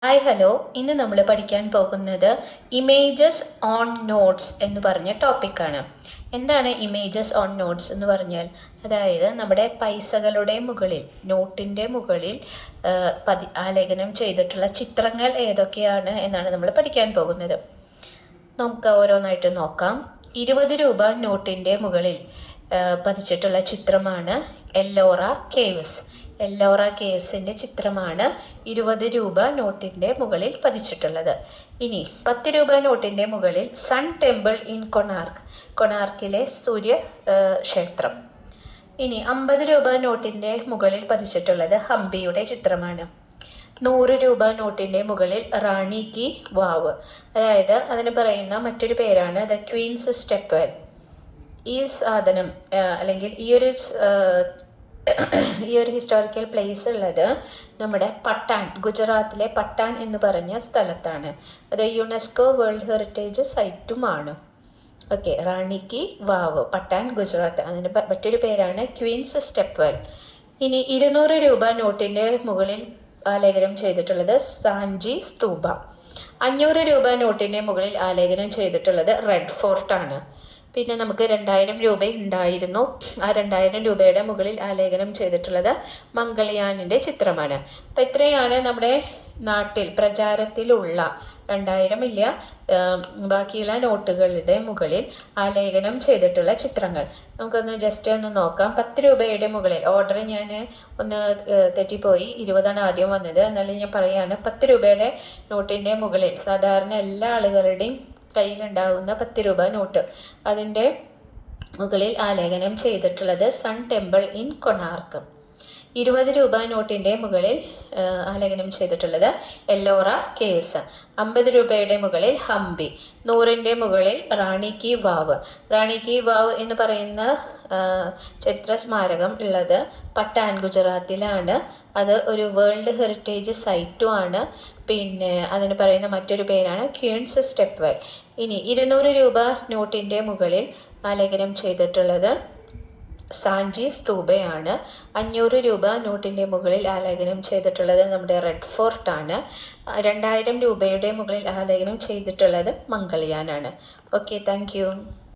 Hi hello, ഇന്ന് നമ്മൾ പഠിക്കാൻ പോകുന്നത് ഇമേജസ് ഓൺ നോട്ട്സ് എന്ന് പറഞ്ഞ ടോപ്പിക്കാണ്. എന്താണ് ഇമേജസ് ഓൺ നോട്ട്സ് എന്ന് പറഞ്ഞാൽ? അതായത് നമ്മുടെ പൈസകളുടെ മുകളിൽ, നോട്ടിൻ്റെ മുകളിൽ ആലേഖനം ചെയ്തിട്ടുള്ള ചിത്രങ്ങൾ ഏതൊക്കെയാണ് എന്നാണ് നമ്മൾ പഠിക്കാൻ പോകുന്നത്. നമുക്ക് ഓരോന്നായിട്ട് നോക്കാം. 20 രൂപ നോട്ടിൻ്റെ മുകളിൽ പതിച്ചിട്ടുള്ള ചിത്രമാണ് എല്ലോറ കേവ്സ്. എല്ലോറ കേവ്സിൻ്റെ ചിത്രമാണ് 20 രൂപ നോട്ടിൻ്റെ മുകളിൽ പതിച്ചിട്ടുള്ളത്. ഇനി 10 രൂപ നോട്ടിൻ്റെ മുകളിൽ സൺ ടെമ്പിൾ ഇൻ കൊണാർക്കിലെ സൂര്യ ക്ഷേത്രം. ഇനി 50 രൂപ നോട്ടിൻ്റെ മുകളിൽ പതിച്ചിട്ടുള്ളത് ഹംപിയുടെ ചിത്രമാണ്. 100 രൂപ നോട്ടിൻ്റെ മുകളിൽ റാണി കി വാവ്, അതായത് അതിന് പറയുന്ന മറ്റൊരു പേരാണ് ദ ക്വീൻസ് സ്റ്റെപ്പ് വെൽ. ഈ സാധനം അല്ലെങ്കിൽ ഈ ഒരു ഹിസ്റ്റോറിക്കൽ പ്ലേസ് ഉള്ളത് നമ്മുടെ പട്ടാൻ, ഗുജറാത്തിലെ പട്ടാൻ എന്ന് പറഞ്ഞ സ്ഥലത്താണ്. അത് യുനെസ്കോ വേൾഡ് ഹെറിറ്റേജ് സൈറ്റുമാണ്. ഓക്കെ, റാണി കി വാവ്, പട്ടാൻ, ഗുജറാത്ത്. അതിന് മറ്റൊരു പേരാണ് ക്വീൻസ് സ്റ്റെപ്പ് വെൽ. ഇനി 200 രൂപ നോട്ടിൻ്റെ മുകളിൽ ആലേഖനം ചെയ്തിട്ടുള്ളത് സാഞ്ചി സ്തൂപ. 500 രൂപ നോട്ടിൻ്റെ മുകളിൽ ആലേഖനം ചെയ്തിട്ടുള്ളത് റെഡ് ഫോർട്ടാണ്. പിന്നെ നമുക്ക് 2000 രൂപ ഉണ്ടായിരുന്നു. ആ 2000 രൂപയുടെ മുകളിൽ ആലേഖനം ചെയ്തിട്ടുള്ളത് മംഗൾയാനിൻ്റെ ചിത്രമാണ്. അപ്പം ഇത്രയാണ് നമ്മുടെ നാട്ടിൽ പ്രചാരത്തിലുള്ള 2000 ഇല്ല, ബാക്കിയുള്ള നോട്ടുകളുടെ മുകളിൽ ആലേഖനം ചെയ്തിട്ടുള്ള ചിത്രങ്ങൾ. നമുക്കൊന്ന് ജസ്റ്റ് ഒന്ന് നോക്കാം. 10 രൂപയുടെ മുകളിൽ, ഓർഡർ ഞാൻ ഒന്ന് തെറ്റിപ്പോയി, 20ആണ് ആദ്യം വന്നത്, എന്നാലും ഞാൻ പറയുകയാണ്. 10 രൂപയുടെ നോട്ടിൻ്റെ മുകളിൽ സാധാരണ എല്ലാ ആളുകളുടെയും കയ്യിലുണ്ടാകുന്ന 10 രൂപ നോട്ട്, അതിൻ്റെ മുകളിൽ ആലേഖനം ചെയ്തിട്ടുള്ളത് സൺ ടെമ്പിൾ ഇൻ കൊണാർക്ക്. 20 രൂപ നോട്ടിൻ്റെ മുകളിൽ ആലേഖനം ചെയ്തിട്ടുള്ളത് എല്ലോറ കേവ്സ്. 50 രൂപയുടെ മുകളിൽ ഹംപി. 100ൻ്റെ മുകളിൽ റാണി കി വാവ്. റാണി കി വാവ് എന്ന് പറയുന്ന ചരിത്ര സ്മാരകം ഉള്ളത് പട്ടാൻ, ഗുജറാത്തിലാണ്. അത് ഒരു വേൾഡ് ഹെറിറ്റേജ് സൈറ്റുമാണ്. പിന്നെ അതിന് പറയുന്ന മറ്റൊരു പേരാണ് ക്വീൻസ് സ്റ്റെപ്പ് വെൽ. ഇനി 200 രൂപ നോട്ടിൻ്റെ മുകളിൽ ആലേഖനം ചെയ്തിട്ടുള്ളത് സാഞ്ചി സ്തൂപയാണ്. 500 രൂപ നോട്ടിൻ്റെ മുകളിൽ ആലേഖനം ചെയ്തിട്ടുള്ളത് നമ്മുടെ റെഡ് ഫോർട്ടാണ്. 2000 രൂപയുടെ മുകളിൽ ആലേഖനം ചെയ്തിട്ടുള്ളത് മംഗൾയാനാണ്. Okay, thank you.